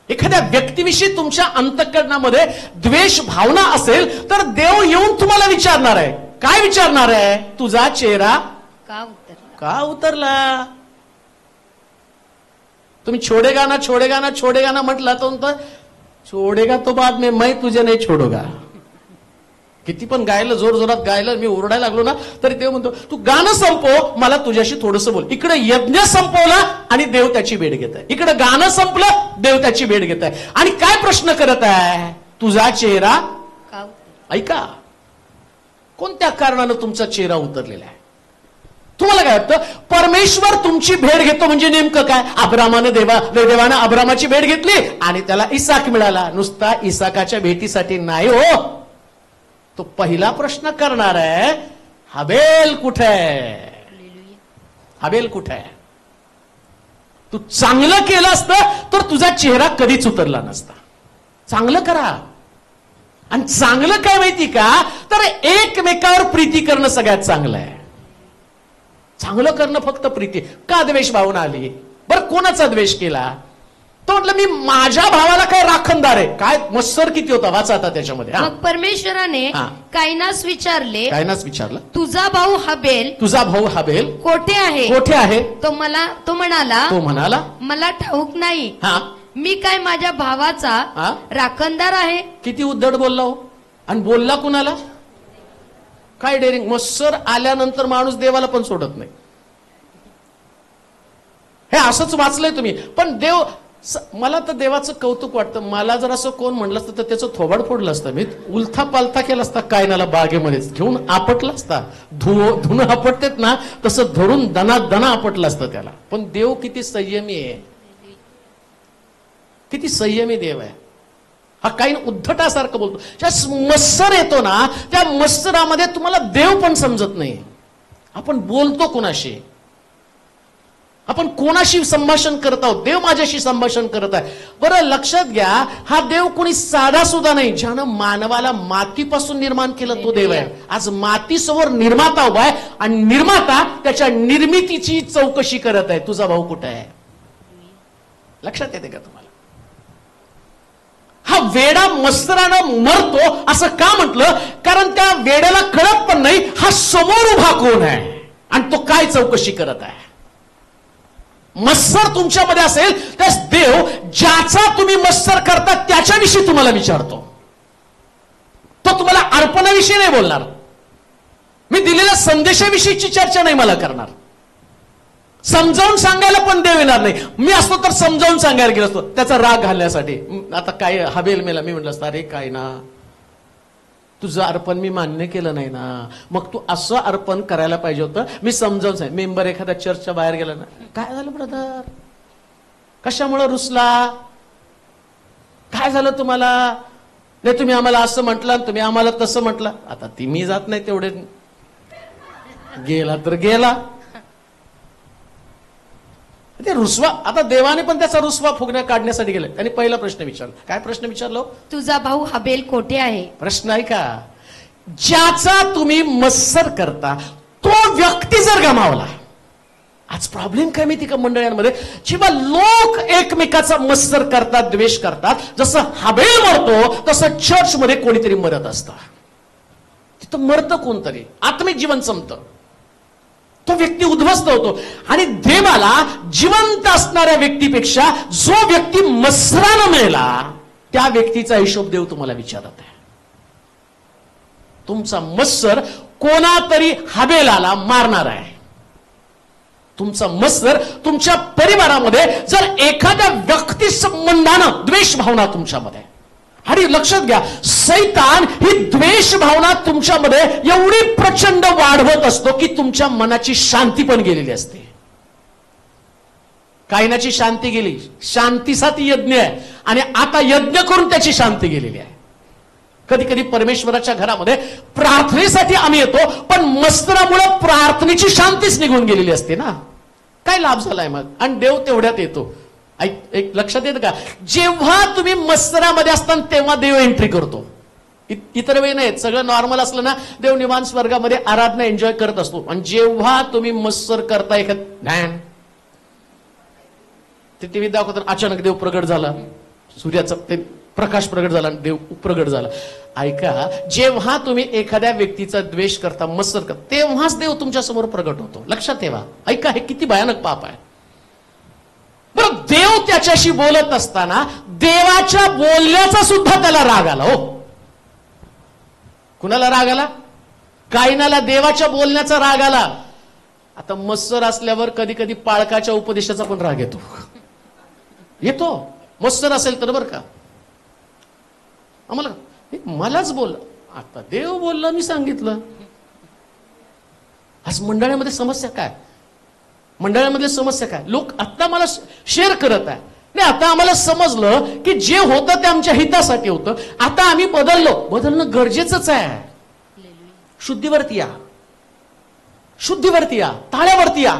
एखाद्या व्यक्तीविषयी तुमच्या अंतःकरणामध्ये द्वेष भावना असेल तर देव येऊन तुम्हाला विचारणार आहे. काय विचारणार आहे? तुझा चेहरा का उतरला? तुम्ही छोडेगा ना म्हटला तर छोडेगा तो बाद में, मैं तुझे नाही छोडोगा. किती पण गायलं, जोर जोरात गायलं, मी ओरडायला लागलो ना तरी देव म्हणतो तू गाणं संपव, मला तुझ्याशी थोडंसं बोल. इकडे यज्ञ संपवला आणि देव त्याची भेट घेत आहे. इकडे गाणं संपलं, देव त्याची भेट घेत आहे. आणि काय प्रश्न करत आहे? तुझा चेहरा. ऐका, कोणत्या कारणानं तुमचा चेहरा उतरलेला आहे? तुम्हाला काय वाटतं? परमेश्वर तुमची भेट घेतो म्हणजे नेमकं काय? देवानं अब्रामाची भेट घेतली आणि त्याला इसाक मिळाला. नुसता इसाकाच्या भेटीसाठी नाही हो. तो पहिला प्रश्न करणार आहे, हबेल कुठे आहे? हबेल कुठे आहे? तू चांगलं केलं असतं तर तुझा चेहरा कधीच उतरला नसता. चांगलं करा. आणि चांगलं काय माहिती का, तर एकमेकावर प्रीती करणं सगळ्यात चांगलं आहे. चांगलं करणं फक्त प्रीती. का द्वेष भावना आली? बरं कोणाचा द्वेष केला? तो म्हटलं मी माझ्या भावाला काय राखणदार आहे. काय मत्सर किती होता वाचा आता त्याच्यामध्ये. मग परमेश्वराने हा. कायनास विचारले, कायनास विचारलं, तुझा भाऊ हबेल तुझा भाऊ हबेल कोठे आहे? कोठे आहे? तो म्हणाला तो म्हणाला मला ठाऊक नाही. हा मी काय माझ्या भावाचा हा? राखणदार आहे? किती उद्धट बोलला हो. आणि बोलला कुणाला? काय डेअरिंग. मत्सर आल्यानंतर माणूस देवाला पण सोडत नाही. हे असंच वाचलंय तुम्ही. पण देव, मला तर देवाचं कौतुक वाटतं. मला जर असं कोण म्हणलं असतं तर त्याचं थोबाड फोडलं असतं. मी उलथा पालथा केला असता कायनाला बागेमध्येच घेऊन आपटला असता. धुणं आपटतेत ना तसं धरून दना आपटलं असतं त्याला. पण देव किती संयमी आहे, किती संयमी देव आहे. हा काही उद्धटासारखं बोलतो. ज्या मत्सर येतो ना त्या मत्सरामध्ये तुम्हाला देव पण समजत नाही. आपण बोलतो कोणाशी, आपण कोणाशी संभाषण करत आहोत. देव माझ्याशी संभाषण करत आहे. बरं लक्षात घ्या, हा देव कोणी साधा सुद्धा नाही. ज्यानं मानवाला मातीपासून निर्माण केलं तो देव आहे. आज मातीसमोर निर्माता उभा आहे आणि निर्माता त्याच्या निर्मितीची चौकशी करत आहे. तुझा भाऊ कुठे आहे? लक्षात येते का तुम्हाला? हा वेडा मत्सरानं मरतो असं का म्हटलं? कारण त्या वेड्याला कळत पण नाही हा समोर उभा कोण आहे आणि तो काय चौकशी करत आहे. मत्सर तुमच्यामध्ये असेल तर देव ज्याचा तुम्ही मत्सर करता त्याच्याविषयी तुम्हाला विचारतो. तो तुम्हाला अर्पणाविषयी नाही बोलणार. मी दिलेल्या संदेशाविषयीची चर्चा नाही मला करणार. समजावून सांगायला पण देव येणार नाही. मी असतो तर समजावून सांगायला गेलो असतो त्याचा राग घालण्यासाठी. आता काय हबेल मेला, मी म्हटलं असतं अरे काय ना, तुझं अर्पण मी मान्य केलं नाही ना, मग तू असं अर्पण करायला पाहिजे होतं. मी समजावून सांग. मेंबर एखाद्या चर्चच्या बाहेर गेला ना, काय झालं ब्रदर, कशामुळे रुसला, काय झालं तुम्हाला, नाही तुम्ही आम्हाला असं म्हटलं तुम्ही आम्हाला तसं म्हटलं. आता ती मी जात नाही तेवढे, गेला तर गेला. ते रुसवा, आता देवाने पण त्याचा रुसवा फुगण्या काढण्यासाठी गेले. त्यांनी पहिला प्रश्न विचारला. काय प्रश्न विचारलो? तुझा भाऊ हबेल कोठे आहे? प्रश्न आहे का, ज्याचा तुम्ही मत्सर करता तो व्यक्ती जर गमावला. आज प्रॉब्लेम काय माहिती का मंडळांमध्ये, जेव्हा लोक एकमेकाचा मत्सर करतात, द्वेष करतात, जसं हबेल मरतो तसं चर्च मध्ये कोणीतरी मरत असतं. तिथं मरतं कोणतरी, आत्मिक जीवन संपतं, तो व्यक्ती उद्ध्वस्त होतो. आणि देवाला जिवंत असणाऱ्या व्यक्तीपेक्षा जो व्यक्ती मत्सरानं मेला त्या व्यक्तीचा हिशोब देव तुम्हाला विचारत आहे. तुमचा मत्सर कोणातरी हबेलाला मारणार आहे. तुमचा मत्सर तुमच्या परिवारामध्ये जर एखाद्या व्यक्ती संबंधानं द्वेष भावना तुमच्यामध्ये, आणि लक्षात घ्या सैतान ही द्वेष भावना तुमच्यामध्ये एवढी प्रचंड वाढवत असतो की तुमच्या मनाची शांती पण गेलेली असते. कायनाची शांती गेली, शांतीसाठी यज्ञ आहे आणि आता यज्ञ करून त्याची शांती गेलेली आहे. कधी कधी परमेश्वराच्या घरामध्ये प्रार्थनेसाठी आम्ही येतो पण मत्सरामुळे प्रार्थनेची शांतीच निघून गेलेली असते ना. काय लाभ झालाय मग? आणि देव तेवढ्यात येतो. एक लक्षात येतं का, जेव्हा तुम्ही मत्सरामध्ये असता तेव्हा देव एंट्री करतो. इतर वेळी नाही. सगळं नॉर्मल असलं ना देव निवांत स्वर्गामध्ये आराधना एन्जॉय करत असतो. आणि जेव्हा तुम्ही मत्सर करता ते टीव्ही दाखवताना अचानक देव प्रगट झाला, सूर्याचा ते प्रकाश प्रगट झाला आणि देव प्रगट झाला. ऐका, जेव्हा तुम्ही एखाद्या व्यक्तीचा द्वेष करता, मत्सर करता, तेव्हाच देव तुमच्या समोर प्रगट होतो. लक्षात ठेवा. ऐका, हे किती भयानक पाप आहे. बरं, देव त्याच्याशी बोलत असताना देवाच्या बोलण्याचा सुद्धा त्याला राग आला. हो, कुणाला राग आला? कायनाला देवाच्या बोलण्याचा राग आला. आता मत्सर असल्यावर कधी कधी पाळकाच्या उपदेशाचा पण राग येतो. मत्सर असेल तर बरं का, आम्हाला मलाच बोल, आता देव बोलला मी सांगितलं. आज मंडळामध्ये समस्या काय? मंडळामधली समस्या काय? लोक आता मला शेअर करत आहे, नाही आता आम्हाला समजलं की जे होतं ते आमच्या हितासाठी होतं, आता आम्ही बदलणं गरजेचंच आहे. शुद्धीवरती या, शुद्धीवरती या, ताळ्यावरती या.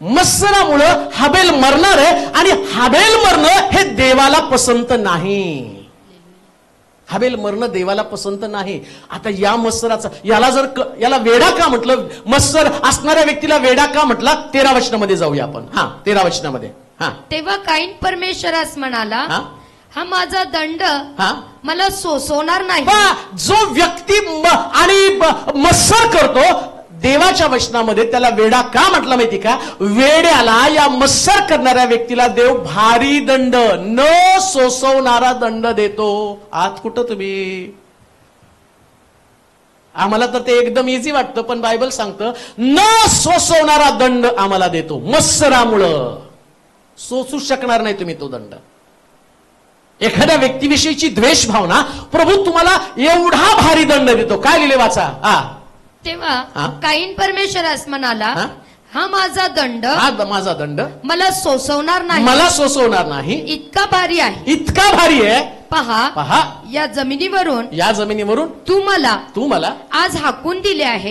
मत्सरामुळं हाबेल मरणार आहे आणि हाबेल मरणं हे देवाला पसंत नाही. हाबेल मरणं देवाला पसंत नाही. आता या मत्सराचा याला वेडा का म्हटलं, मत्सर असणाऱ्या व्यक्तीला वेडा का म्हटला, 13 वचनामध्ये जाऊया आपण. 13 वचनामध्ये. तेव्हा काईन परमेश्वरास म्हणाला, हा माझा दंड मला सोसवणार नाही. जो व्यक्ती आणि मत्सर करतो, देवाच्या वचनामध्ये त्याला वेडा का म्हटलं माहिती का, वेड्याला, या मत्सर करणाऱ्या व्यक्तीला देव भारी दंड, न सोसवणारा दंड देतो. आत कुठं तुम्ही, आम्हाला तर ते एकदम इझी वाटतं, पण बायबल सांगतं न सोसवणारा दंड आम्हाला देतो. मत्सरामुळं सोसू शकणार नाही तुम्ही तो दंड. एखाद्या व्यक्तीविषयीची द्वेष भावना, प्रभू तुम्हाला एवढा भारी दंड देतो. काय लिहिले वाचा. तेव्हा काईन परमेश्वरास म्हणाला, हा माझा दंड, माझा दंड मला सोसवणार नाही, मला सोसवणार नाही, इतका भारी आहे, इतका भारी आहे. पहा या जमिनीवरून तू मला आज हाकून दिले आहे.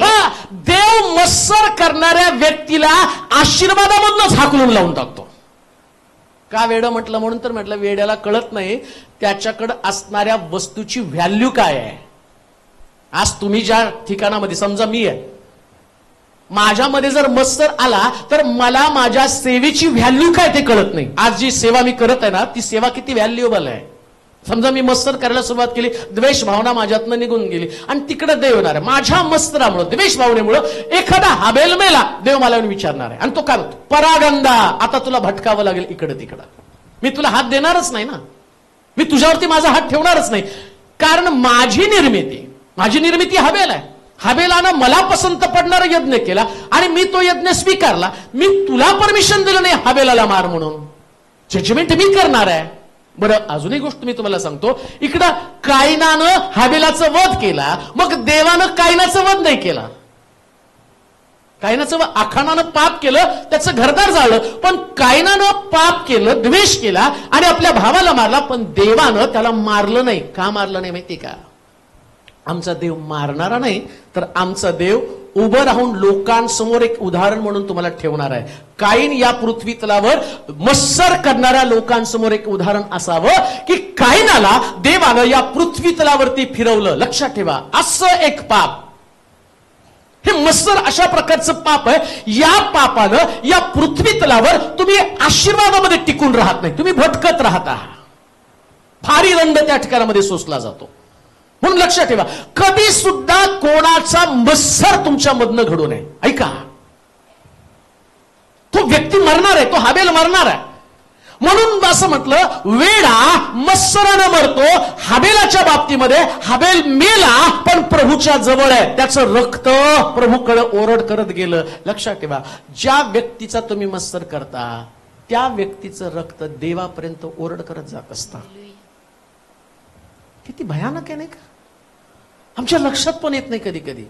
देव मत्सर करणाऱ्या व्यक्तीला आशीर्वादामधूनच हाकलून लावून टाकतो. का वेड म्हटलं, म्हणून तर म्हटलं वेड्याला कळत नाही त्याच्याकडे असणाऱ्या वस्तूची व्हॅल्यू काय आहे. आज तुम्ही ज्या ठिकाणामध्ये, समजा मी आहे, माझ्यामध्ये जर मत्सर आला तर मला माझ्या सेवेची व्हॅल्यू काय ते कळत नाही. आज जी सेवा मी करत आहे ना, ती सेवा किती व्हॅल्युएबल आहे. समजा मी मत्सर करायला सुरुवात केली, द्वेष भावना माझ्यातनं निघून गेली आणि तिकडे देव येणार आहे. माझ्या मत्सरामुळे, द्वेष भावनेमुळे एखादा हाबेल मेला, देव मला विचारणार आहे. आणि तो काय म्हणतो, परागंदा, आता तुला भटकावं लागेल इकडं तिकडं, मी तुला हात देणारच नाही ना, मी तुझ्यावरती माझा हात ठेवणारच नाही. कारण माझी निर्मिती हाबेल आहे. हाबेलानं मला पसंत पडणारा यज्ञ केला आणि मी तो यज्ञ स्वीकारला. मी तुला परमिशन दिलं नाही हाबेलाला मार म्हणून, जजमेंट मी करणार आहे. बरं, अजून एक गोष्ट मी तुम्हाला सांगतो. इकडं कायनानं हाबेलाचं वध केला, मग देवानं कायनाचं वध नाही केला. कायनाचं आखानानं पाप केलं, त्याचं घरदार जाळलं, पण कायनानं पाप केलं, द्वेष केला आणि आपल्या भावाला मारला, पण देवानं त्याला मारलं नाही. का मारलं नाही माहिती का, आमचा देव मारणारा नाही, तर आमचा देव उभं राहून लोकांसमोर एक उदाहरण म्हणून तुम्हाला ठेवणार आहे. काईन या पृथ्वी तलावर मत्सर करणाऱ्या लोकांसमोर एक उदाहरण असावं की काईनाला देवानं या पृथ्वी तलावरती फिरवलं. लक्षात ठेवा, असं एक पाप, हे मत्सर अशा प्रकारचं पाप आहे. या पापानं या पृथ्वी तलावर तुम्ही आशीर्वादामध्ये टिकून राहत नाही, तुम्ही भटकत राहता. भारी दंड त्या ठिकाणामध्ये सोसला जातो. म्हणून लक्षात ठेवा, कधी सुद्धा कोणाचा मत्सर तुमच्या मधनं घडू नये. ऐका, तो व्यक्ती मरणार आहे, तो हाबेल मरणार आहे. म्हणून असं म्हटलं, वेडा मत्सरानं मरतो. हाबेलाच्या बाबतीमध्ये हाबेल मेला, पण प्रभूच्या जवळ आहे, त्याचं रक्त प्रभूकडे ओरड करत गेलं. लक्षात ठेवा, ज्या व्यक्तीचा तुम्ही मत्सर करता त्या व्यक्तीचं रक्त देवापर्यंत ओरड करत जात असतं. किती भयानक आहे नाही का, आमच्या लक्षात पण येत नाही. कधी कधी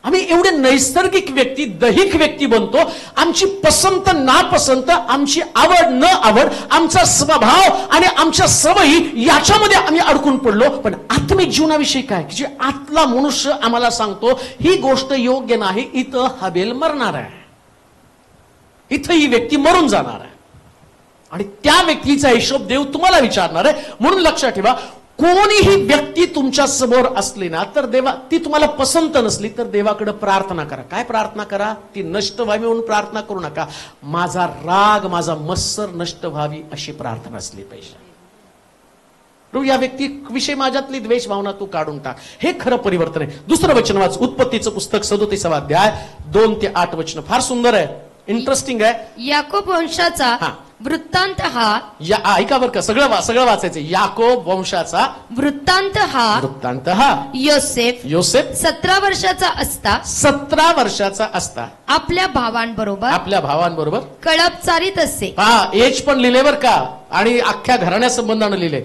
आम्ही एवढे नैसर्गिक व्यक्ती, दैहिक व्यक्ती बनतो. आमची पसंत नापसंत, आमची आवड न आवड, आमचा स्वभाव आणि आमच्या सवयी याच्यामध्ये आम्ही अडकून पडलो. पण आत्मिक जीवनाविषयी काय, की जे आतला मनुष्य आम्हाला सांगतो ही गोष्ट योग्य नाही, इथं हाबेल मरणार आहे, इथं ही व्यक्ती मरून जाणार आहे आणि त्या व्यक्तीचा हिशोब देव तुम्हाला विचारणार आहे. म्हणून लक्षात ठेवा, कोणीही व्यक्ती तुमच्या समोर असली ना, तर देवा ती तुम्हाला पसंत नसली तर देवाकडे प्रार्थना करा. काय प्रार्थना करा, ती नष्ट व्हावी म्हणून प्रार्थना करू नका. माझा राग, माझा मत्सर नष्ट व्हावी अशी प्रार्थना असली पाहिजे. या व्यक्तीविषयी माझ्यातली द्वेष भावना तू काढून टाक, हे खरं परिवर्तन आहे. दुसरं वचन वाच, उत्पत्तीचं पुस्तक 37वा अध्याय 2 ते 8 वचन, फार सुंदर आहे, इंटरेस्टिंग आहे. याकोब वंशाचा वृत्तांत हा, ऐका बरं का, सगळं वाचायचं. याकोब वंशाचा वृत्तांत हा योसेफ 17 वर्षाचा असता आपल्या भावांबरोबर कळप चारीत असे. एज पण लिहिले बरं का, आणि अख्ख्या घराण्या संबंधानं लिहिले.